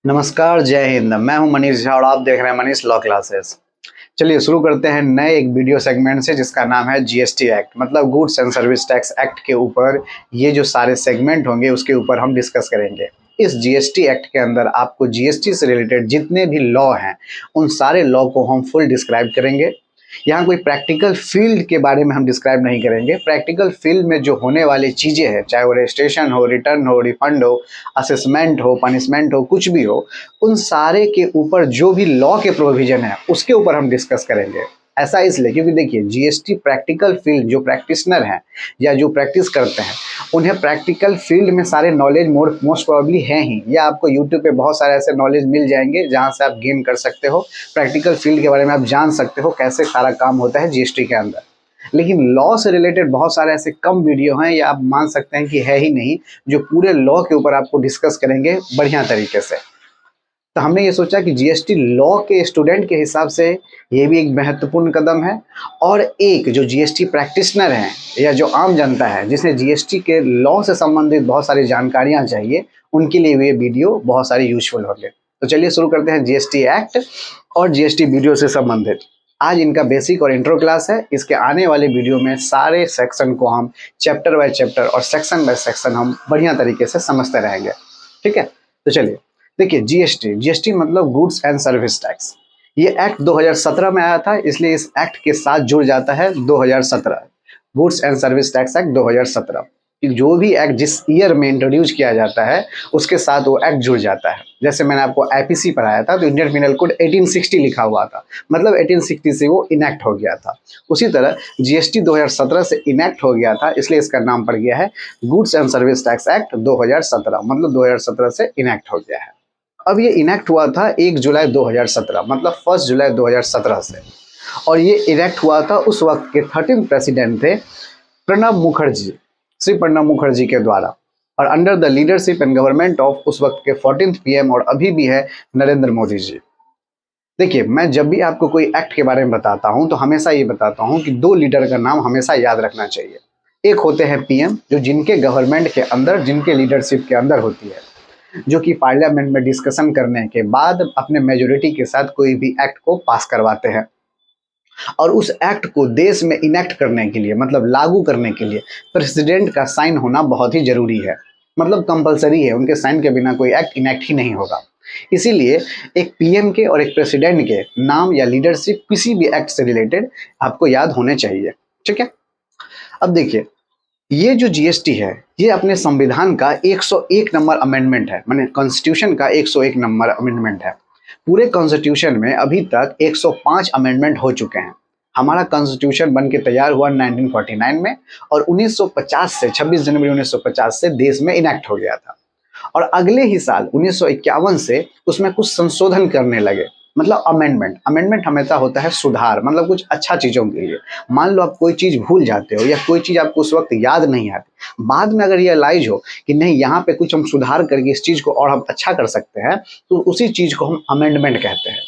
नमस्कार, जय हिंद। मैं हूं मनीष झा और आप देख रहे हैं मनीष लॉ क्लासेस। चलिए शुरू करते हैं नए एक वीडियो सेगमेंट से जिसका नाम है जीएसटी एक्ट, मतलब goods and service tax act के ऊपर ये जो सारे सेगमेंट होंगे उसके ऊपर हम डिस्कस करेंगे। इस जीएसटी एक्ट के अंदर आपको जीएसटी से रिलेटेड जितने भी लॉ हैं उन सारे लॉ को हम फुल डिस्क्राइब करेंगे। यहाँ कोई प्रैक्टिकल फील्ड के बारे में हम डिस्क्राइब नहीं करेंगे। प्रैक्टिकल फील्ड में जो होने वाली चीज़ें हैं, चाहे वो रजिस्ट्रेशन हो, रिटर्न हो, रिफंड हो, असेसमेंट हो, पनिशमेंट हो, कुछ भी हो, उन सारे के ऊपर जो भी लॉ के प्रोविजन है उसके ऊपर हम डिस्कस करेंगे। ऐसा इसलिए क्योंकि देखिए जीएसटी प्रैक्टिकल फील्ड जो प्रैक्टिशनर हैं या जो प्रैक्टिस करते हैं उन्हें प्रैक्टिकल फील्ड में सारे नॉलेज मोस्ट प्रोबेबली है ही, या आपको यूट्यूब पे बहुत सारे ऐसे नॉलेज मिल जाएंगे जहां से आप गेन कर सकते हो, प्रैक्टिकल फील्ड के बारे में आप जान सकते हो कैसे सारा काम होता है जीएसटी के अंदर। लेकिन लॉ से रिलेटेड बहुत सारे ऐसे कम वीडियो हैं या आप मान सकते हैं कि है ही नहीं जो पूरे लॉ के ऊपर आपको डिस्कस करेंगे बढ़िया तरीके से। तो हमने ये सोचा कि जीएसटी लॉ के स्टूडेंट के हिसाब से ये भी एक महत्वपूर्ण कदम है, और एक जो जीएसटी प्रैक्टिशनर हैं या जो आम जनता है जिसे जीएसटी के लॉ से संबंधित बहुत सारी जानकारियां चाहिए, उनके लिए ये वीडियो बहुत सारी यूजफुल होंगे। तो चलिए शुरू करते हैं जीएसटी एक्ट और जीएसटी वीडियो से संबंधित। आज इनका बेसिक और इंट्रो क्लास है। इसके आने वाले वीडियो में सारे सेक्शन को हम चैप्टर बाय चैप्टर और सेक्शन बाय सेक्शन हम बढ़िया तरीके से समझते रहेंगे। ठीक है, तो चलिए देखिए जीएसटी मतलब गुड्स एंड सर्विस टैक्स। ये एक्ट 2017 में आया था, इसलिए इस एक्ट के साथ जुड़ जाता है 2017, goods and service tax act 2017। जो भी एक्ट जिस ईयर में इंट्रोड्यूस किया जाता है उसके साथ वो एक्ट जुड़ जाता है। जैसे मैंने आपको आईपीसी पढ़ाया था तो इंडियन पिनल कोड 1860 लिखा हुआ था, मतलब 1860 से वो इनेक्ट हो गया था। उसी तरह जीएसटी 2017 से इनेक्ट हो गया था, इसलिए इसका नाम पड़ गया है goods and service tax act 2017, मतलब 2017 से इनेक्ट हो गया है। अब ये इनेक्ट हुआ था 1 जुलाई 2017, मतलब 1 जुलाई 2017 से, और ये इनेक्ट हुआ था उस वक्त के 13th प्रेसिडेंट थे प्रणब मुखर्जी, श्री प्रणब मुखर्जी के द्वारा, और under the leadership and government of उस वक्त के 14th पीएम और अभी भी है नरेंद्र मोदी जी। देखिए मैं जब भी आपको कोई एक्ट के बारे में बताता हूं तो हमेशा ये बताता हूं कि दो लीडर का नाम हमेशा याद रखना चाहिए। एक होते हैं पीएम, जो जिनके गवर्नमेंट के अंदर, जिनके लीडरशिप के अंदर होती है, जो कि पार्लियामेंट में डिस्कशन करने के बाद अपने मेजोरिटी के साथ कोई भी एक्ट को पास करवाते हैं, और उस एक्ट को देश में इनेक्ट करने के लिए, मतलब लागू करने के लिए प्रेसिडेंट का साइन होना बहुत ही जरूरी है, मतलब कंपलसरी है। उनके साइन के बिना कोई एक्ट इनेक्ट ही नहीं होगा। इसीलिए एक पीएम के और एक प्रेसिडेंट के नाम या लीडरशिप किसी भी एक्ट से रिलेटेड आपको याद होने चाहिए। ठीक है, अब देखिए ये जो जीएसटी है ये अपने संविधान का 101 नंबर अमेंडमेंट है, माने कॉन्स्टिट्यूशन का 101 नंबर अमेंडमेंट है। पूरे कॉन्स्टिट्यूशन में अभी तक 105 अमेंडमेंट हो चुके हैं। हमारा कॉन्स्टिट्यूशन बन के तैयार हुआ 1949 में, और 1950 से 26 जनवरी 1950 से देश में इनेक्ट हो गया था, और अगले ही साल 1951 से उसमें कुछ संशोधन करने लगे, मतलब अमेंडमेंट। अमेंडमेंट हमेशा होता है सुधार, मतलब कुछ अच्छा चीज़ों के लिए। मान लो आप कोई चीज़ भूल जाते हो या कोई चीज़ आपको उस वक्त याद नहीं आती, बाद में अगर रियलाइज हो कि नहीं यहाँ पे कुछ हम सुधार करके इस चीज़ को और हम अच्छा कर सकते हैं, तो उसी चीज़ को हम अमेंडमेंट कहते हैं।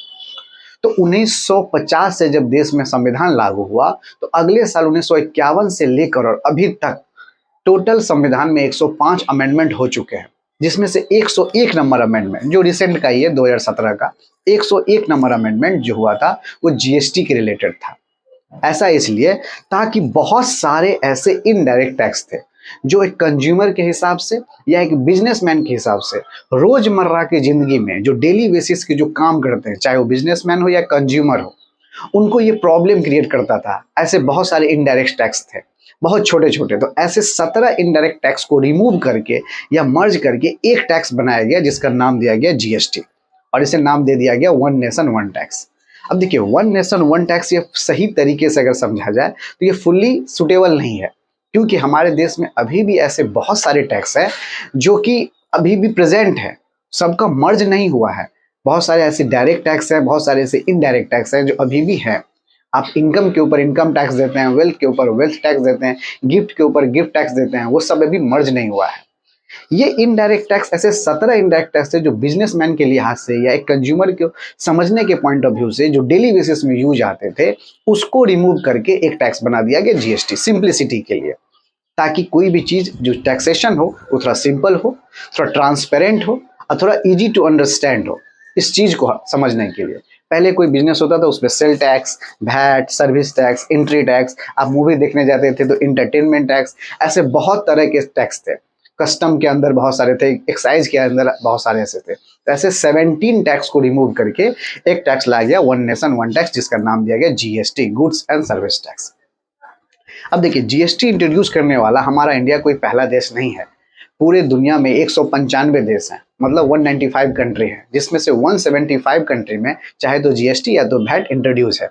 तो 1950 से जब देश में संविधान लागू हुआ तो अगले साल 1951 से लेकर और अभी तक टोटल संविधान में 105 अमेंडमेंट हो चुके हैं, जिसमें से 101 नंबर अमेंडमेंट जो रिसेंट का ही है 2017 का 101 नंबर अमेंडमेंट जो हुआ था वो जीएसटी के रिलेटेड था। ऐसा इसलिए ताकि बहुत सारे ऐसे इनडायरेक्ट टैक्स थे जो एक कंज्यूमर के हिसाब से या एक बिजनेसमैन के हिसाब से रोजमर्रा की जिंदगी में जो डेली बेसिस के जो काम करते हैं, चाहे वो बिजनेसमैन हो या कंज्यूमर हो, उनको ये प्रॉब्लम क्रिएट करता था। ऐसे बहुत सारे इनडायरेक्ट टैक्स थे, बहुत छोटे छोटे। तो ऐसे 17 इनडायरेक्ट टैक्स को रिमूव करके या मर्ज करके एक टैक्स बनाया गया जिसका नाम दिया गया जीएसटी, और इसे नाम दे दिया गया वन नेशन वन टैक्स। अब देखिए वन नेशन वन टैक्स ये सही तरीके से अगर समझा जाए तो ये फुल्ली सुटेबल नहीं है, क्योंकि हमारे देश में अभी भी ऐसे बहुत सारे टैक्स हैं जो कि अभी भी प्रेजेंट है, सबका मर्ज नहीं हुआ है। बहुत सारे ऐसे डायरेक्ट टैक्स हैं, बहुत सारे ऐसे इनडायरेक्ट टैक्स हैं जो अभी भी हैं। आप इनकम के ऊपर इनकम टैक्स देते हैं, वेल्थ के ऊपर वेल्थ टैक्स देते हैं, गिफ्ट के ऊपर गिफ्ट टैक्स देते हैं, वो सब अभी मर्ज नहीं हुआ है। ये इनडायरेक्ट टैक्स ऐसे 17 इनडायरेक्ट टैक्स है जो बिजनेसमैन के लिहाज से या एक कंज्यूमर को समझने के पॉइंट ऑफ व्यू से जो डेली बेसिस में यूज आते थे उसको रिमूव करके एक टैक्स बना दिया गया जीएसटी, सिंप्लिसिटी के लिए, ताकि कोई भी चीज जो टैक्सेशन हो वो थोड़ा सिंपल हो, थोड़ा ट्रांसपेरेंट हो, और थोड़ा इजी टू अंडरस्टैंड हो इस चीज को समझने के लिए। पहले कोई बिजनेस होता था उसमें sale tax, VAT, service tax, entry tax, आप मूवी देखने जाते थे तो इंटरटेनमेंट टैक्स, ऐसे बहुत तरह के टैक्स थे। कस्टम के अंदर बहुत सारे थे, एक्साइज के अंदर बहुत सारे ऐसे थे। तो ऐसे 17 टैक्स को रिमूव करके एक टैक्स लाया गया, वन नेशन वन टैक्स, जिसका नाम दिया गया GST, goods and service tax. अब देखिए, जीएसटी इंट्रोड्यूस करने वाला हमारा इंडिया कोई पहला देश नहीं है। पूरे दुनिया में 195 देश हैं, मतलब 195 कंट्री है, जिसमें से 175 कंट्री में चाहे तो जीएसटी या तो वैट इंट्रोड्यूस है।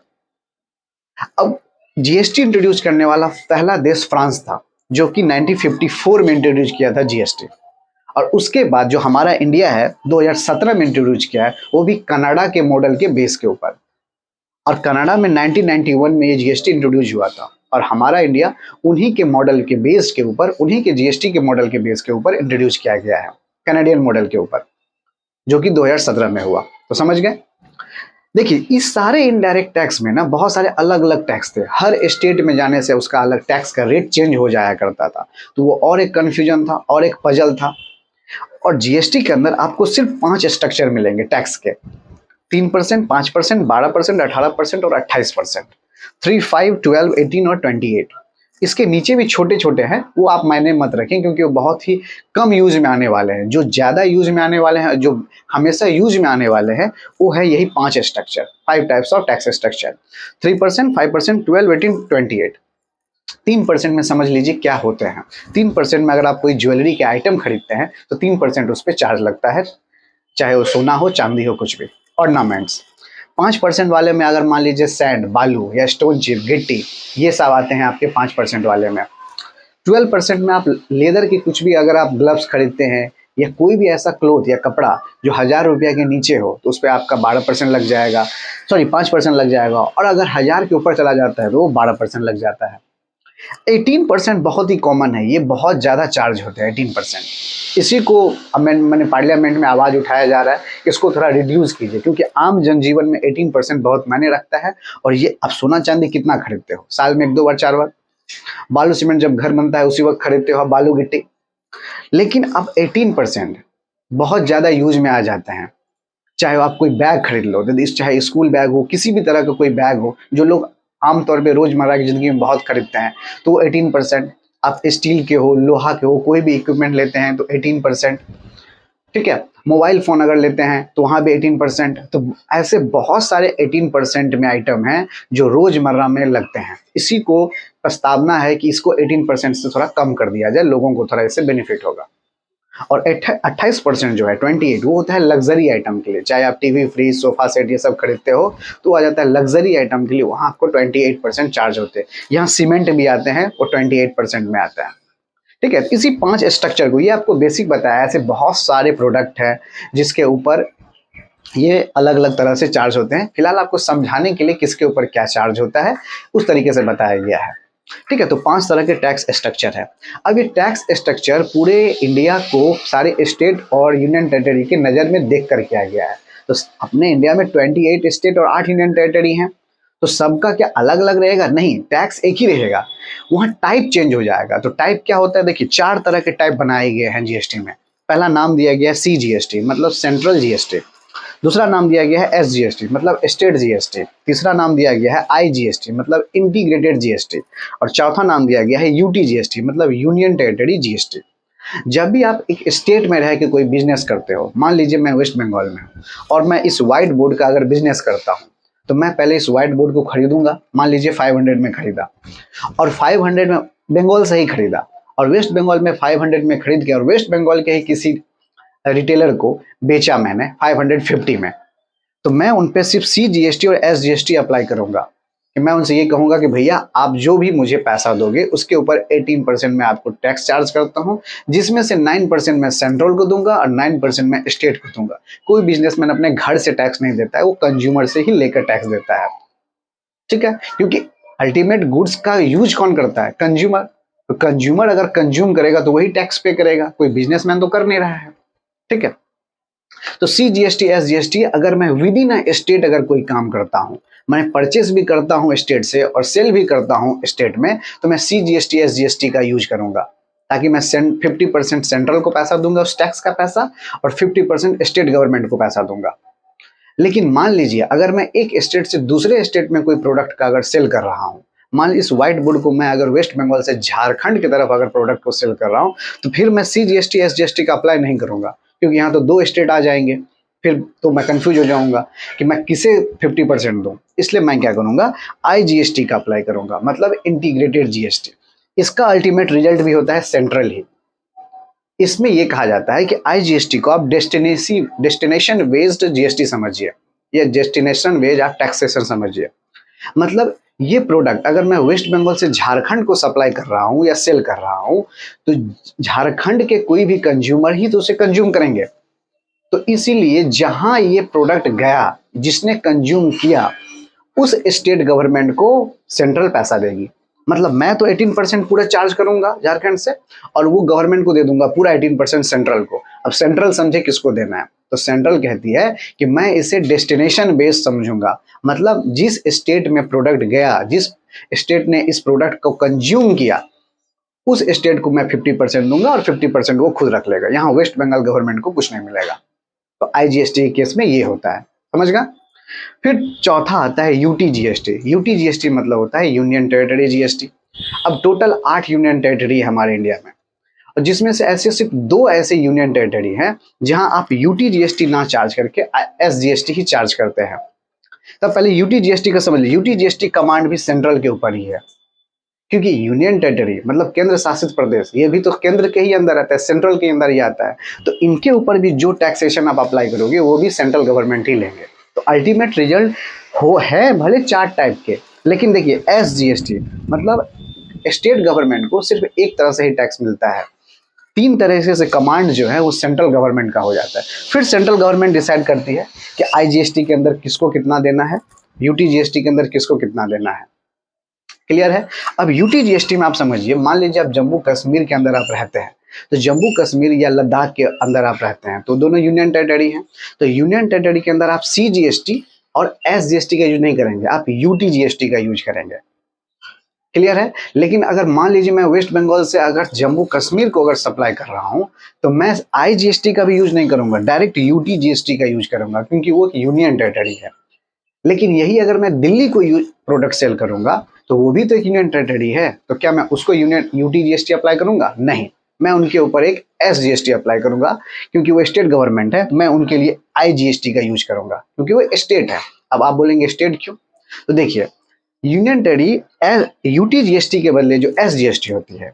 अब जीएसटी इंट्रोड्यूस करने वाला पहला देश फ्रांस था, जो कि 1954 में इंट्रोड्यूस किया था जीएसटी। और उसके बाद जो हमारा इंडिया है 2017 में इंट्रोड्यूस किया है, वो भी कनाडा के मॉडल के बेस के ऊपर। और कनाडा में 1991 में ये जीएसटी इंट्रोड्यूस हुआ था, और हमारा इंडिया उन्हीं के मॉडल के बेस के ऊपर, उन्हीं के जीएसटी के मॉडल के बेस के ऊपर इंट्रोड्यूस किया गया है, कनाडियन मॉडल के ऊपर, जो कि 2017 में हुआ। तो समझ गए। देखिए, इस सारे इनडायरेक्ट टैक्स में ना बहुत सारे अलग अलग टैक्स थे। हर स्टेट में जाने से उसका अलग टैक्स का रेट चेंज हो जाया करता था, तो वो और एक कन्फ्यूजन था और एक पजल था। और जीएसटी के अंदर आपको सिर्फ 5 स्ट्रक्चर मिलेंगे टैक्स के, 3%, 5%, 12%, 18% और 28%, 3, 5, 12, 18 और 28। इसके नीचे भी छोटे छोटे हैं, वो आप मायने मत रखें, क्योंकि वो बहुत ही कम यूज में आने वाले हैं। जो ज़्यादा यूज में आने वाले हैं, जो हमेशा यूज में आने वाले हैं, वो है यही 5 structure, 5 types of tax structure, 3%, 5%, 12, 18, 28। 3% में समझ लीजिए क्या होते हैं। 3% में अगर आप कोई ज्वेलरी के आइटम खरीदते हैं तो 3% उस पर चार्ज लगता है, चाहे वो सोना हो, चांदी हो, कुछ भी, ऑर्नामेंट्स। 5% वाले में अगर मान लीजिए सैंड, बालू या स्टोन चिप, गिट्टी, ये सब आते हैं आपके 5% वाले में। 12% में आप लेदर की कुछ भी, अगर आप ग्लव्स खरीदते हैं या कोई भी ऐसा क्लोथ या कपड़ा जो 1000 रुपये के नीचे हो, तो उस पर आपका 12% लग जाएगा, सॉरी 5% लग जाएगा। और अगर 1000 के ऊपर चला जाता है तो वो 12% लग जाता है। 18% बहुत ही कॉमन है, ये बहुत ज़्यादा चार्ज होते हैं 18%। इसी को मैंने पार्लियामेंट में आवाज़ उठाया जा रहा है, इसको थोड़ा रिड्यूस कीजिए, क्योंकि आम जनजीवन में 18% बहुत मायने रखता है। और ये आप सोना चांदी कितना खरीदते हो, साल में 1-2 बार, 4 बार। बालू सीमेंट जब घर बनता है उसी वक्त खरीदते हो बालू गिट्टी। लेकिन अब 18% बहुत ज़्यादा यूज में आ जाते हैं। चाहे आप कोई बैग खरीद लो, चाहे स्कूल बैग हो, किसी भी तरह का कोई बैग हो, जो लोग आमतौर पे रोजमर्रा की जिंदगी में बहुत खरीदते हैं, तो 18%। आप स्टील के हो, लोहा के हो, कोई भी इक्विपमेंट लेते हैं तो 18%। ठीक है, मोबाइल फ़ोन अगर लेते हैं तो वहाँ भी 18%। तो ऐसे बहुत सारे 18% में आइटम हैं जो रोजमर्रा में लगते हैं। इसी को प्रस्तावना है कि इसको 18% से थोड़ा कम कर दिया जाए, लोगों को थोड़ा इससे बेनिफिट होगा। और 28% जो है, 28, वो होता है लग्जरी आइटम के लिए। चाहे आप टीवी, फ्रिज, सोफा सेट ये सब खरीदते हो तो आ जाता है लग्जरी आइटम के लिए, वहाँ आपको 28% चार्ज होते हैं। यहाँ सीमेंट भी आते हैं, वो 28% में आता है। ठीक है, इसी 5 स्ट्रक्चर को, ये आपको बेसिक बताया। ऐसे बहुत सारे प्रोडक्ट हैं जिसके ऊपर ये अलग अलग तरह से चार्ज होते हैं। फिलहाल आपको समझाने के लिए किसके ऊपर क्या चार्ज होता है उस तरीके से बताया गया है। ठीक है, तो 5 तरह के टैक्स स्ट्रक्चर है। अब ये टैक्स स्ट्रक्चर पूरे इंडिया को सारे स्टेट और यूनियन टेरिटरी के नज़र में देख कर किया गया है। तो अपने इंडिया में 28 स्टेट और 8 यूनियन टेरिटरी हैं, तो सबका क्या अलग अलग रहेगा? नहीं, टैक्स एक ही रहेगा, वहाँ टाइप चेंज हो जाएगा। तो टाइप क्या होता है? देखिए, 4 तरह के टाइप बनाए गए हैं जीएसटी में। पहला नाम दिया गया है CGST, मतलब सेंट्रल जीएसटी। दूसरा नाम दिया गया है SGST, मतलब स्टेट जीएसटी। तीसरा नाम दिया गया है IGST, मतलब इंटीग्रेटेड जीएसटी। और चौथा नाम दिया गया है UTGST, मतलब यूनियन टेरिटरी जीएसटी। जब भी आप एक स्टेट में रह के कोई बिजनेस करते हो, मान लीजिए मैं वेस्ट बंगाल में हूँ और मैं इस व्हाइट बोर्ड का अगर बिजनेस करता हूँ, तो मैं पहले इस व्हाइट बोर्ड को खरीदूंगा। मान लीजिए 500 में खरीदा, और 500 में बंगाल से ही खरीदा, और वेस्ट बंगाल में 500 में खरीद के और वेस्ट बंगाल के ही किसी रिटेलर को बेचा मैंने 550 में। तो मैं उन पे सिर्फ CGST और SGST अप्लाई करूंगा, कि मैं उनसे ये कहूंगा कि भैया आप जो भी मुझे पैसा दोगे उसके ऊपर 18% में आपको टैक्स चार्ज करता हूं, जिसमें से 9% मैं सेंट्रल को दूंगा और 9% मैं स्टेट को दूंगा। कोई बिजनेसमैन अपने घर से टैक्स नहीं देता है, वो कंज्यूमर से ही लेकर टैक्स देता है। ठीक है, क्योंकि अल्टीमेट गुड्स का यूज कौन करता है? कंज्यूमर। तो कंज्यूमर अगर कंज्यूम करेगा तो वही टैक्स पे करेगा, कोई बिजनेसमैन तो कर नहीं रहा है। ठीक है, तो CGST SGST, अगर मैं विद इन स्टेट अगर कोई काम करता हूं, मैं परचेस भी करता हूं स्टेट से और सेल भी करता हूं स्टेट में, तो मैं CGST SGST का यूज करूंगा। ताकि मैं 50% सेंट्रल को पैसा दूंगा उस टैक्स का पैसा और 50% स्टेट गवर्नमेंट को पैसा दूंगा। लेकिन मान लीजिए अगर मैं एक स्टेट से दूसरे स्टेट में कोई प्रोडक्ट का अगर सेल कर रहा हूँ, मान लीजिए इस व्हाइट बोर्ड को मैं अगर वेस्ट बंगाल से झारखंड की तरफ अगर प्रोडक्ट को सेल कर रहा हूँ, तो फिर मैं CGST SGST का अप्लाई नहीं करूंगा, क्योंकि यहाँ तो 2 स्टेट आ जाएंगे, फिर तो मैं कंफ्यूज हो जाऊंगा कि मैं किसे 50% दूं। इसलिए मैं क्या करूंगा, IGST का अप्लाई करूंगा, मतलब इंटीग्रेटेड GST। इसका अल्टीमेट रिजल्ट भी होता है सेंट्रल ही। इसमें यह कहा जाता है कि IGST को आप डेस्टिनेशन बेस्ड GST समझिए, या डेस्टिनेशन बेस्ड आप टैक्सेशन समझिए। मतलब ये प्रोडक्ट अगर मैं वेस्ट बंगाल से झारखंड को सप्लाई कर रहा हूँ या सेल कर रहा हूँ, तो झारखंड के कोई भी कंज्यूमर ही तो उसे कंज्यूम करेंगे। तो इसीलिए जहां ये प्रोडक्ट गया, जिसने कंज्यूम किया, उस स्टेट गवर्नमेंट को सेंट्रल पैसा देगी। मतलब मैं तो 18% पूरा चार्ज करूंगा झारखंड से, और वो गवर्नमेंट को दे दूंगा पूरा 18% सेंट्रल को। अब सेंट्रल समझे किसको देना है, तो सेंट्रल कहती है कि मैं इसे डेस्टिनेशन बेस्ड समझूंगा। मतलब जिस स्टेट में प्रोडक्ट गया, जिस स्टेट ने इस प्रोडक्ट को कंज्यूम किया, उस स्टेट को मैं 50% दूंगा और 50% वो खुद रख लेगा। यहाँ वेस्ट बंगाल गवर्नमेंट को कुछ नहीं मिलेगा। तो IGST के केस में ये होता है, समझ गया। फिर चौथा आता है UTGST। UTGST मतलब होता है यूनियन टेरिटरी GST। अब टोटल 8 यूनियन टेरिटरी है हमारे इंडिया में, और जिसमें से ऐसे सिर्फ 2 ऐसे यूनियन टेरिटरी हैं जहां आप UTGST ना चार्ज करके SGST ही चार्ज करते हैं। तब पहले UTGST का समझ लीजिए। UTGST कमांड भी सेंट्रल के ऊपर ही है, क्योंकि यूनियन टेरिटरी मतलब केंद्र शासित प्रदेश, ये भी तो केंद्र के ही अंदर आता है, सेंट्रल के अंदर ही आता है। तो इनके ऊपर भी जो टैक्सेशन आप अप्लाई करोगे वो भी सेंट्रल गवर्नमेंट ही लेंगे। तो अल्टीमेट रिजल्ट है भले 4 टाइप के, लेकिन देखिए SGST मतलब स्टेट गवर्नमेंट को सिर्फ एक तरह से ही टैक्स मिलता है। 3 तरह से कमांड जो है वो सेंट्रल गवर्नमेंट का हो जाता है। फिर सेंट्रल गवर्नमेंट डिसाइड करती है कि IGST के अंदर किसको कितना देना है, UTGST के अंदर किसको कितना देना है। क्लियर है। अब UTGST में आप समझिए, मान लीजिए आप जम्मू कश्मीर के अंदर आप रहते हैं, तो जम्मू कश्मीर या लद्दाख के अंदर आप रहते हैं, तो दोनों यूनियन टेरिटरी हैं। तो यूनियन टेरिटरी के अंदर आप CGST और SGST का यूज नहीं करेंगे, आप UTGST का यूज करेंगे। क्लियर है। लेकिन अगर मान लीजिए मैं वेस्ट बंगाल से अगर जम्मू कश्मीर को अगर सप्लाई कर रहा हूं, तो मैं IGST का भी यूज नहीं करूंगा, डायरेक्ट UTGST का यूज करूंगा, क्योंकि वो यूनियन टेरिटरी है। लेकिन यही अगर मैं दिल्ली को प्रोडक्ट सेल करूंगा, तो वो भी तो एक यूनियन टेरिटरी है, तो क्या मैं उसको UTGST अप्लाई करूंगा? नहीं, मैं उनके ऊपर एक SGST अप्लाई करूंगा, क्योंकि वो स्टेट गवर्नमेंट है। मैं उनके लिए IGST का यूज करूंगा, क्योंकि वो स्टेट है। अब आप बोलेंगे स्टेट क्यों? तो देखिए, यूनियन टेरिटरी UTGST के बदले जो SGST होती है,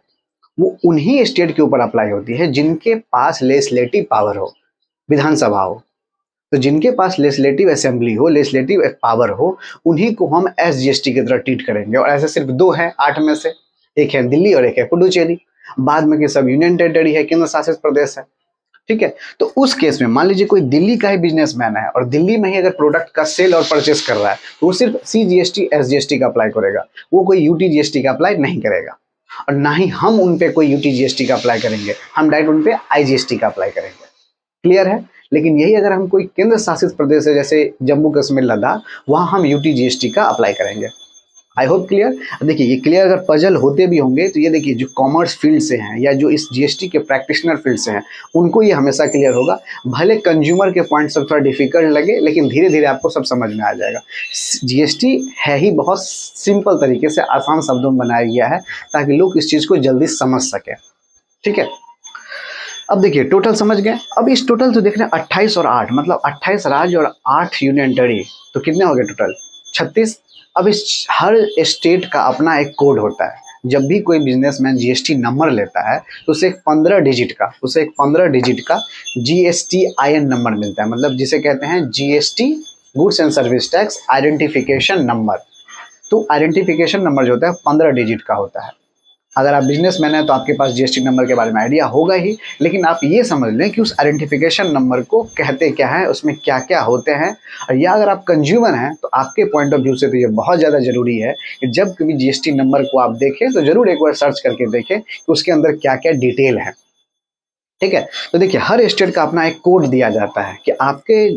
वो उन्हीं स्टेट के ऊपर अप्लाई होती है जिनके पास लेजिस्लेटिव पावर हो, विधानसभा हो। तो जिनके पास लेजिस्लेटिव असेंबली हो, लेजिस्लेटिव पावर हो, उन्हीं को हम SGST की तरह ट्रीट करेंगे। और ऐसे सिर्फ 2 हैं 8 में से, एक है दिल्ली और एक है पुडुचेरी। बाद में के सब यूनियन टेरिटरी है, केंद्र शासित प्रदेश है। ठीक है। तो उस केस में मान लीजिए कोई दिल्ली का ही बिजनेसमैन है और दिल्ली में ही अगर प्रोडक्ट का सेल और परचेस कर रहा है, तो वो सिर्फ CGST SGST का अप्लाई करेगा, वो कोई UTGST का अप्लाई नहीं करेगा। और ना ही हम उन पे कोई UTGST का अप्लाई करेंगे, हम डायरेक्ट उन पे IGST का अप्लाई करेंगे। क्लियर है। लेकिन यही अगर हम कोई केंद्र शासित प्रदेश है, जैसे जम्मू कश्मीर लद्दाख, वहां हम UTGST का अप्लाई करेंगे। I hope clear. देखिए, ये क्लियर अगर पजल होते भी होंगे, तो ये देखिए जो कॉमर्स फील्ड से हैं या जो इस GST के प्रैक्टिशनर फील्ड से हैं, उनको ये हमेशा क्लियर होगा। भले कंज्यूमर के पॉइंट सब थोड़ा डिफिकल्ट लगे, लेकिन धीरे धीरे आपको सब समझ में आ जाएगा। GST है ही बहुत सिंपल तरीके से, आसान शब्दों में बनाया गया है, ताकि लोग इस चीज़ को जल्दी समझ सकें। ठीक है। अब देखिए, टोटल समझ गए। अब इस टोटल तो देख रहे हैं 28 और 8, मतलब 28 राज्य और 8 यूनियन टेरिटरी, तो कितने हो गए टोटल? 36। अब इस हर स्टेट का अपना एक कोड होता है। जब भी कोई बिजनेसमैन GST नंबर लेता है, तो उसे एक 15 डिजिट का GSTIN नंबर मिलता है, मतलब जिसे कहते हैं GST goods and service tax identification number. तो आइडेंटिफिकेशन नंबर जो होता है 15 डिजिट का होता है। अगर आप बिजनेसमैन हैं तो आपके पास GST नंबर के बारे में आइडिया होगा ही, लेकिन आप ये समझ लें कि उस आइडेंटिफिकेशन नंबर को कहते क्या है, उसमें क्या क्या होते हैं। और या अगर आप कंज्यूमर हैं, तो आपके पॉइंट ऑफ व्यू से तो ये बहुत ज़्यादा ज़रूरी है कि जब कभी GST नंबर को आप देखें, तो ज़रूर एक बार सर्च करके देखें कि उसके अंदर क्या क्या डिटेल है। ठीक है। तो देखिए, हर स्टेट का अपना एक कोड दिया जाता है कि आपके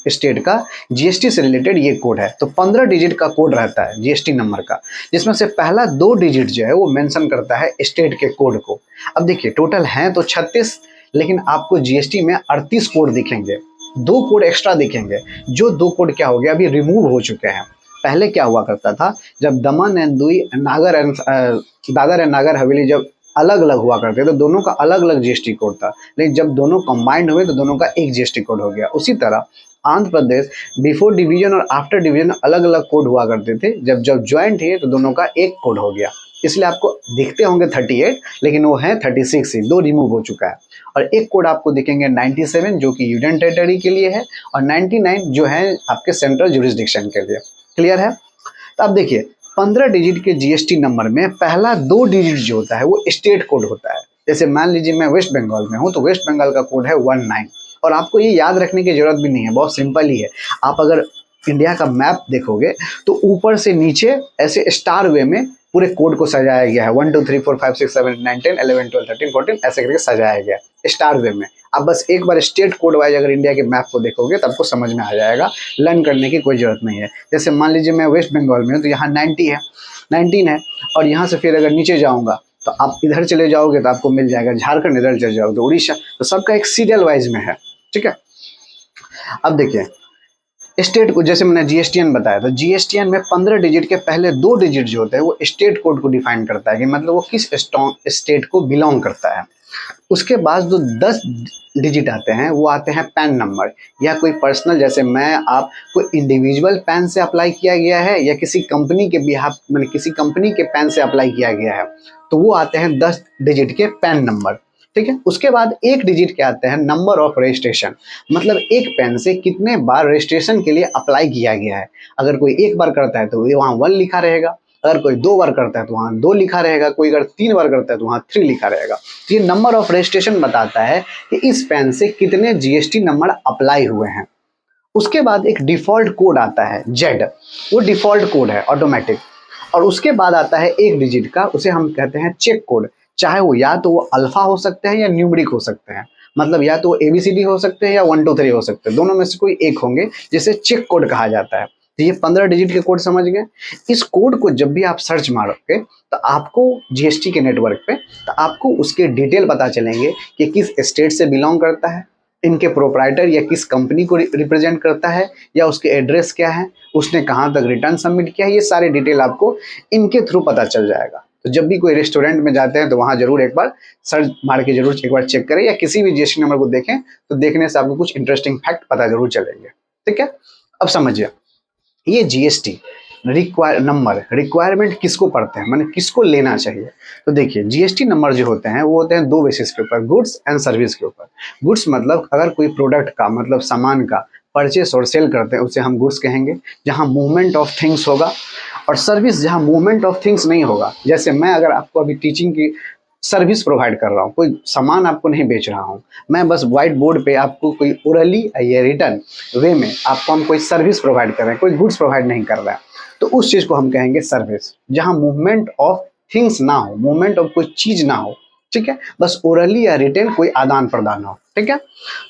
स्टेट का जीएसटी से रिलेटेड ये कोड है। तो 15 डिजिट का कोड रहता है जीएसटी नंबर का, जिसमें से पहला 2 डिजिट जो है वो मेंशन करता है स्टेट के कोड को। अब देखिए टोटल हैं तो 36, लेकिन आपको जीएसटी में 38 कोड दिखेंगे, 2 कोड एक्स्ट्रा दिखेंगे। जो 2 कोड क्या हो गया, अभी रिमूव हो चुके हैं। पहले क्या हुआ करता था, जब दमन एंड दादर एंड नागर हवेली जब अलग अलग हुआ करते तो दोनों का अलग अलग जीएसटी कोड था, लेकिन जब दोनों कंबाइंड हुए तो दोनों का एक जीएसटी कोड हो गया। उसी तरह आंध्र प्रदेश बिफोर डिवीजन और आफ्टर डिवीजन अलग अलग कोड हुआ करते थे, जब जब ज्वाइंट है तो दोनों का एक कोड हो गया। इसलिए आपको दिखते होंगे 38, लेकिन वो है 36 ही, 2 रिमूव हो चुका है। और एक कोड आपको दिखेंगे 97 जो कि यूनियन टेरिटरी के लिए है, और 99 जो है आपके सेंट्रल जुरिस्डिक्शन के लिए। क्लियर है? तो अब देखिए 15 डिजिट के जीएसटी नंबर में पहला 2 डिजिट जो होता है वो स्टेट कोड होता है। जैसे मान लीजिए मैं वेस्ट बंगाल में हूँ तो वेस्ट बंगाल का कोड है 19, और आपको ये याद रखने की जरूरत भी नहीं है, बहुत सिंपल ही है। आप अगर इंडिया का मैप देखोगे तो ऊपर से नीचे ऐसे स्टार वे में पूरे कोड को सजाया गया है, 1 2 3 4 5 6 7 8 9 10 11 12 13 14 ऐसे करके सजाया गया है स्टार वे में। आप बस एक बार स्टेट कोड वाइज अगर इंडिया के मैप को देखोगे तो आपको समझ में आ जाएगा, लर्न करने की कोई जरूरत नहीं है। जैसे मान लीजिए मैं वेस्ट बंगाल में हूँ तो यहाँ 90 है, 19 है, और यहाँ से फिर अगर नीचे जाऊँगा तो आप इधर चले जाओगे तो आपको मिल जाएगा झारखंड, इधर चले जाओगे तो उड़ीसा, तो सबका एक सीरियल वाइज में है। ठीक है, अब देखिए स्टेट को, जैसे मैंने जीएसटीएन बताया था, जीएसटीएन में 15 डिजिट के पहले 2 डिजिट जो होते हैं वो स्टेट कोड को डिफाइन करता है कि मतलब वो किस स्टेट को बिलोंग करता है। उसके बाद जो 10 डिजिट आते हैं वो आते हैं पैन नंबर, या कोई पर्सनल, जैसे मैं आप कोई इंडिविजुअल पैन से अप्लाई किया गया है या किसी कंपनी के बिहाफ मैंने किसी कंपनी के पैन से अप्लाई किया गया है, तो वो आते हैं 10 डिजिट के पैन नंबर। ठीक है, उसके बाद 1 डिजिट के आते हैं नंबर ऑफ रजिस्ट्रेशन, मतलब एक पैन से कितने बार रजिस्ट्रेशन के लिए अप्लाई किया गया है। अगर कोई एक बार करता है तो वहाँ 1 लिखा रहेगा, अगर कोई 2 बार करता है तो वहाँ 2 लिखा रहेगा, कोई अगर 3 बार करता है तो वहाँ 3 लिखा रहेगा। तो ये नंबर ऑफ रजिस्ट्रेशन बताता है कि इस पैन से कितने जीएसटी नंबर अप्लाई हुए हैं। उसके बाद एक डिफॉल्ट कोड आता है जेड, वो डिफॉल्ट कोड है ऑटोमेटिक, और उसके बाद आता है 1 डिजिट का, उसे हम कहते हैं चेक कोड। चाहे वो या तो वो अल्फा हो सकते हैं या न्यूमरिक हो सकते हैं, मतलब या तो एबीसीडी हो सकते हैं या 1 2 3 हो सकते हैं, दोनों में से कोई एक होंगे, जिसे चेक कोड कहा जाता है। तो ये 15 डिजिट के कोड समझ गए। इस कोड को जब भी आप सर्च मारोगे तो आपको जीएसटी के नेटवर्क पे, तो आपको उसके डिटेल पता चलेंगे कि किस स्टेट से बिलोंग करता है, इनके प्रोप्राइटर या किस कंपनी को रिप्रेजेंट करता है, या उसके एड्रेस क्या है, उसने कहाँ तक रिटर्न सबमिट किया है, ये सारे डिटेल आपको इनके थ्रू पता चल जाएगा। तो जब भी कोई रेस्टोरेंट में जाते हैं तो वहाँ जरूर एक बार सर्च मार के जरूर एक बार चेक करें, या किसी भी जीएसटी नंबर को देखें तो देखने से आपको कुछ इंटरेस्टिंग फैक्ट पता जरूर चलेंगे। ठीक है, अब समझिए ये जीएसटी रिक्वायरमेंट किसको पड़ते हैं, माने किसको लेना चाहिए। तो देखिए जीएसटी नंबर जो होते हैं वो होते हैं 2 बेसिस के ऊपर, गुड्स एंड सर्विस के ऊपर। गुड्स मतलब अगर कोई प्रोडक्ट का मतलब सामान का परचेस और सेल करते हैं उसे हम गुड्स कहेंगे, जहां मूवमेंट ऑफ थिंग्स होगा। और सर्विस जहां मूवमेंट ऑफ थिंग्स नहीं होगा, जैसे मैं अगर आपको अभी टीचिंग की सर्विस प्रोवाइड कर रहा हूँ, कोई सामान आपको नहीं बेच रहा हूँ, मैं बस व्हाइट बोर्ड पे आपको कोई ओरली या रिटर्न वे में आपको हम कोई सर्विस प्रोवाइड कर रहे हैं, कोई गुड्स प्रोवाइड नहीं कर रहा है, तो उस चीज़ को हम कहेंगे सर्विस, जहाँ मूवमेंट ऑफ थिंग्स ना हो, मूवमेंट ऑफ कोई चीज़ ना हो। ठीक है, बस ओरली या रिटेन कोई आदान प्रदान हो। ठीक है,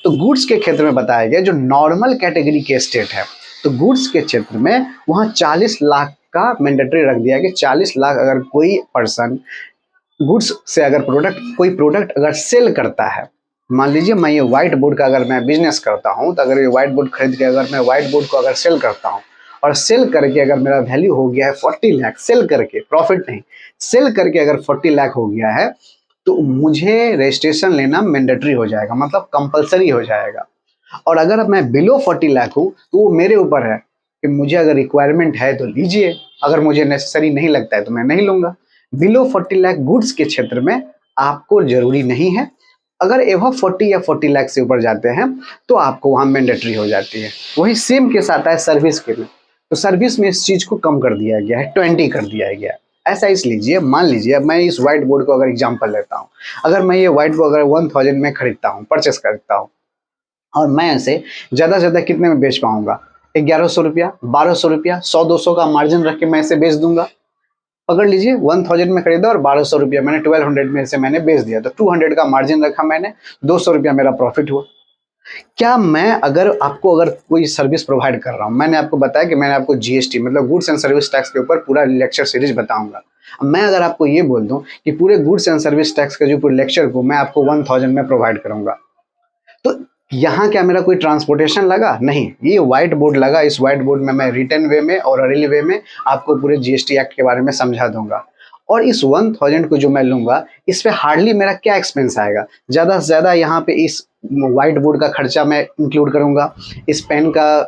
तो गुड्स के क्षेत्र में बताया गया जो नॉर्मल कैटेगरी के स्टेट है, तो गुड्स के क्षेत्र में वहाँ 40 लाख का मैंडेटरी रख दिया कि 40 लाख अगर कोई पर्सन गुड्स से अगर कोई प्रोडक्ट अगर सेल करता है, मान लीजिए मैं ये व्हाइट बोर्ड का अगर मैं बिजनेस करता हूँ, तो अगर ये व्हाइट बोर्ड खरीद के अगर मैं व्हाइट बोर्ड को अगर सेल करता हूँ और सेल करके अगर मेरा वैल्यू हो गया है 40 लाख, सेल करके, प्रॉफिट नहीं, सेल करके अगर 40 लाख हो गया है, तो मुझे रजिस्ट्रेशन लेना मैंडेटरी हो जाएगा, मतलब कंपलसरी हो जाएगा। और अगर मैं बिलो 40 लाख हूँ तो वो मेरे ऊपर है कि मुझे अगर रिक्वायरमेंट है तो लीजिए, अगर मुझे नेसेसरी नहीं लगता है तो मैं नहीं लूँगा। बिलो 40 लाख गुड्स के क्षेत्र में आपको जरूरी नहीं है, अगर एवं 40 या 40 लाख से ऊपर जाते हैं तो आपको वहाँ मैंडेटरी हो जाती है। वही सेम केस आता है सर्विस के लिए, तो सर्विस में इस चीज़ को कम कर दिया गया है, 20 कर दिया गया है। ऐसा इस लीजिए, मान लीजिए मैं इस व्हाइट बोर्ड को अगर एग्जांपल लेता हूँ, अगर मैं ये व्हाइट बोर्ड अगर 1000 में खरीदता हूँ, परचेस करता हूँ, और मैं इसे ज़्यादा से ज़्यादा कितने में बेच पाऊंगा, 1100 रुपया, 1200 रुपया, 100-200 का मार्जिन रख के मैं इसे बेच दूंगा। पकड़ लीजिए 1000 में खरीदा और 1200 रुपया मैंने 1200 में से मैंने बेच दिया, तो 200 का मार्जिन रखा मैंने, 200 रुपया मेरा प्रॉफिट हुआ। क्या मैं अगर कोई सर्विस प्रोवाइड कर रहा हूँ, मैंने आपको बताया कि मैंने आपको जीएसटी मतलब गुड्स एंड सर्विस टैक्स के ऊपर पूरा लेक्चर सीरीज बताऊंगा। अब मैं अगर आपको ये बोल दूं कि पूरे गुड्स एंड सर्विस टैक्स के जो पूरे लेक्चर को मैं आपको 1000 में प्रोवाइड करूंगा, तो यहाँ क्या मेरा कोई ट्रांसपोर्टेशन लगा? नहीं, ये व्हाइट बोर्ड लगा। इस व्हाइट बोर्ड में मैं रिटन वे में और ऑरली वे में आपको पूरे जीएसटी एक्ट के बारे में समझा दूंगा। और इस 1000 को जो मैं लूंगा, इस पे हार्डली मेरा क्या एक्सपेंस आएगा? ज़्यादा से ज़्यादा यहाँ पे इस व्हाइट बोर्ड का खर्चा मैं इंक्लूड करूंगा, इस पेन का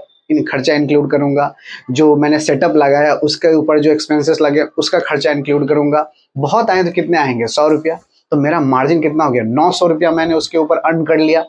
खर्चा इंक्लूड करूंगा, जो मैंने सेटअप लगाया उसके ऊपर जो एक्सपेंसेस लगे उसका खर्चा इंक्लूड करूंगा। बहुत आए तो कितने आएंगे? 100 रुपया। तो मेरा मार्जिन कितना हो गया? 900 रुपया मैंने उसके ऊपर अर्न कर लिया।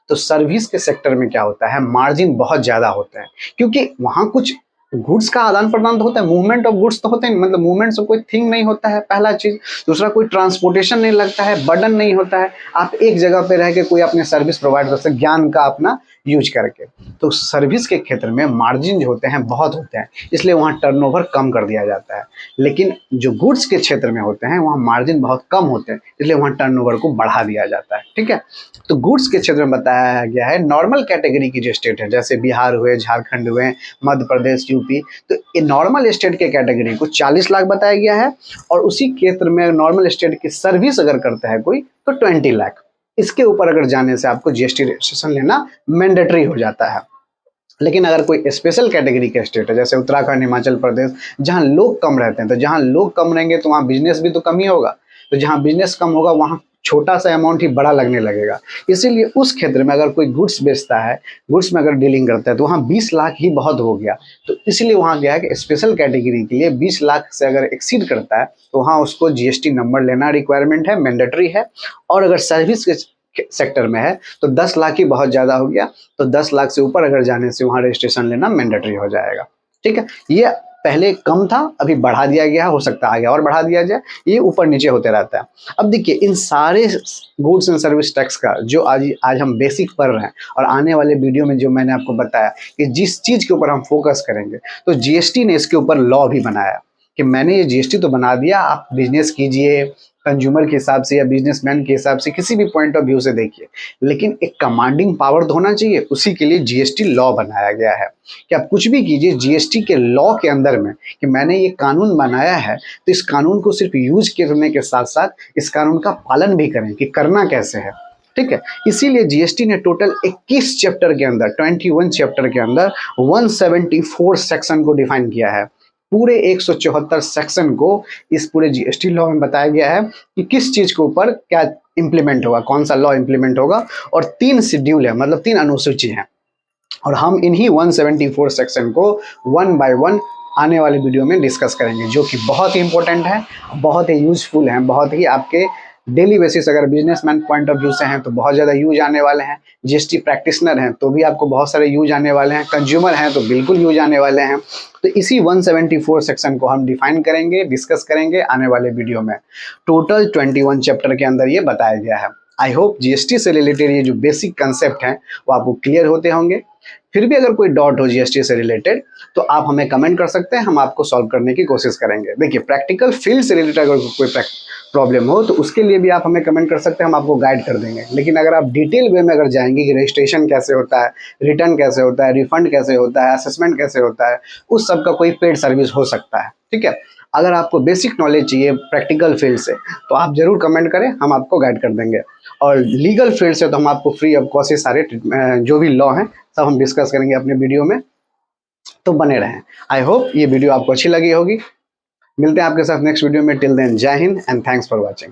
तो सर्विस के सेक्टर में क्या होता है, मार्जिन बहुत ज्यादा होता है, क्योंकि वहां कुछ गुड्स का आदान प्रदान तो होता है, मूवमेंट ऑफ गुड्स तो होते हैं, मतलब मूवमेंट से कोई थिंग नहीं होता है, पहला चीज। दूसरा, कोई ट्रांसपोर्टेशन नहीं लगता है, बर्डन नहीं होता है, आप एक जगह पे रह के कोई अपने सर्विस प्रोवाइड कर सकते, ज्ञान का अपना यूज करके। तो सर्विस के क्षेत्र में मार्जिन जो होते हैं बहुत होते हैं, इसलिए वहाँ टर्नओवर कम कर दिया जाता है। लेकिन जो गुड्स के क्षेत्र में होते हैं वहाँ मार्जिन बहुत कम होते हैं, इसलिए वहाँ टर्नओवर को बढ़ा दिया जाता है। ठीक है, तो गुड्स के क्षेत्र में बताया गया है नॉर्मल कैटेगरी की जो स्टेट है, जैसे बिहार हुए, झारखंड हुए, मध्य प्रदेश, यूपी, तो ये नॉर्मल स्टेट के कैटेगरी को 40 लाख बताया गया है। और उसी क्षेत्र में नॉर्मल स्टेट की सर्विस अगर करता है कोई तो 20 लाख। इसके ऊपर अगर जाने से आपको जीएसटी रजिस्ट्रेशन लेना मैंडेटरी हो जाता है। लेकिन अगर कोई स्पेशल कैटेगरी के स्टेट है, जैसे उत्तराखंड, हिमाचल प्रदेश, जहां लोग कम रहते हैं, तो जहां लोग कम रहेंगे तो वहां बिजनेस भी तो कम ही होगा। तो जहां बिजनेस कम होगा वहां छोटा सा अमाउंट ही बड़ा लगने लगेगा। इसीलिए उस क्षेत्र में अगर कोई गुड्स बेचता है, गुड्स में अगर डीलिंग करता है, तो वहाँ 20 लाख ही बहुत हो गया। तो इसलिए वहाँ क्या है कि स्पेशल कैटेगरी के लिए 20 लाख से अगर एक्सीड करता है तो वहाँ उसको जीएसटी नंबर लेना रिक्वायरमेंट है, मैंडेटरी है। और अगर सर्विस के सेक्टर में है तो 10 लाख ही बहुत ज़्यादा हो गया। तो 10 लाख से ऊपर अगर जाने से वहाँ रजिस्ट्रेशन लेना मैंडेटरी हो जाएगा। ठीक है, ये पहले कम था, अभी बढ़ा दिया गया, हो सकता है आगे और बढ़ा दिया जाए, ये ऊपर नीचे होते रहता है। अब देखिए, इन सारे गुड्स एंड सर्विस टैक्स का जो आज हम बेसिक पढ़ रहे हैं, और आने वाले वीडियो में जो मैंने आपको बताया कि जिस चीज़ के ऊपर हम फोकस करेंगे, तो जीएसटी ने इसके ऊपर लॉ भी बनाया कि मैंने ये जीएसटी तो बना दिया, आप बिजनेस कीजिए कंज्यूमर के हिसाब से या बिजनेसमैन के हिसाब से, किसी भी पॉइंट ऑफ व्यू से देखिए, लेकिन एक कमांडिंग पावर तो होना चाहिए। उसी के लिए जीएसटी लॉ बनाया गया है कि आप कुछ भी कीजिए जीएसटी के लॉ के अंदर में, कि मैंने ये कानून बनाया है तो इस कानून को सिर्फ यूज करने के साथ साथ इस कानून का पालन भी करें कि करना कैसे है। ठीक है, इसीलिए जीएसटी ने टोटल 21 चैप्टर के अंदर, 21 चैप्टर के अंदर 174 सेक्शन को डिफाइन किया है। पूरे 174 सेक्शन को इस पूरे जीएसटी लॉ में बताया गया है कि किस चीज के ऊपर क्या इंप्लीमेंट होगा, कौन सा लॉ इंप्लीमेंट होगा। और 3 शेड्यूल है, मतलब 3 अनुसूची हैं, और हम इन्हीं 174 सेक्शन को 1 बाय 1 आने वाले वीडियो में डिस्कस करेंगे, जो कि बहुत ही इंपॉर्टेंट है, बहुत ही यूजफुल है, बहुत ही आपके डेली बेसिस, अगर बिजनेसमैन पॉइंट ऑफ व्यू से हैं तो बहुत ज़्यादा यूज आने वाले हैं, जीएसटी प्रैक्टिशनर हैं तो भी आपको बहुत सारे यूज आने वाले हैं, कंज्यूमर हैं तो बिल्कुल यूज आने वाले हैं। तो इसी 174 सेक्शन को हम डिफाइन करेंगे, डिस्कस करेंगे आने वाले वीडियो में। टोटल 21 चैप्टर के अंदर ये बताया गया है। आई होप जीएसटी से रिलेटेड ये जो बेसिक कंसेप्ट हैं वो आपको क्लियर होते होंगे। फिर भी अगर कोई डाउट हो जीएसटी से रिलेटेड तो आप हमें कमेंट कर सकते हैं, हम आपको सॉल्व करने की कोशिश करेंगे। देखिए, प्रैक्टिकल फील्ड से रिलेटेड अगर कोई प्रॉब्लम हो तो उसके लिए भी आप हमें कमेंट कर सकते हैं, हम आपको गाइड कर देंगे। लेकिन अगर आप डिटेल वे में अगर जाएंगे कि रजिस्ट्रेशन कैसे होता है, रिटर्न कैसे होता है, रिफंड कैसे होता है, असेसमेंट कैसे होता है, उस सब का कोई पेड सर्विस हो सकता है। ठीक है, अगर आपको बेसिक नॉलेज चाहिए प्रैक्टिकल फील्ड से तो आप जरूर कमेंट करें, हम आपको गाइड कर देंगे। और लीगल फील्ड से तो हम आपको फ्री ऑफ कॉस्ट सारे जो भी लॉ हैं सब हम डिस्कस करेंगे अपने वीडियो में, तो बने रहें। आई होप ये वीडियो आपको अच्छी लगी होगी। मिलते हैं आपके साथ नेक्स्ट वीडियो में। टिल देन, जय Hind and thanks for watching.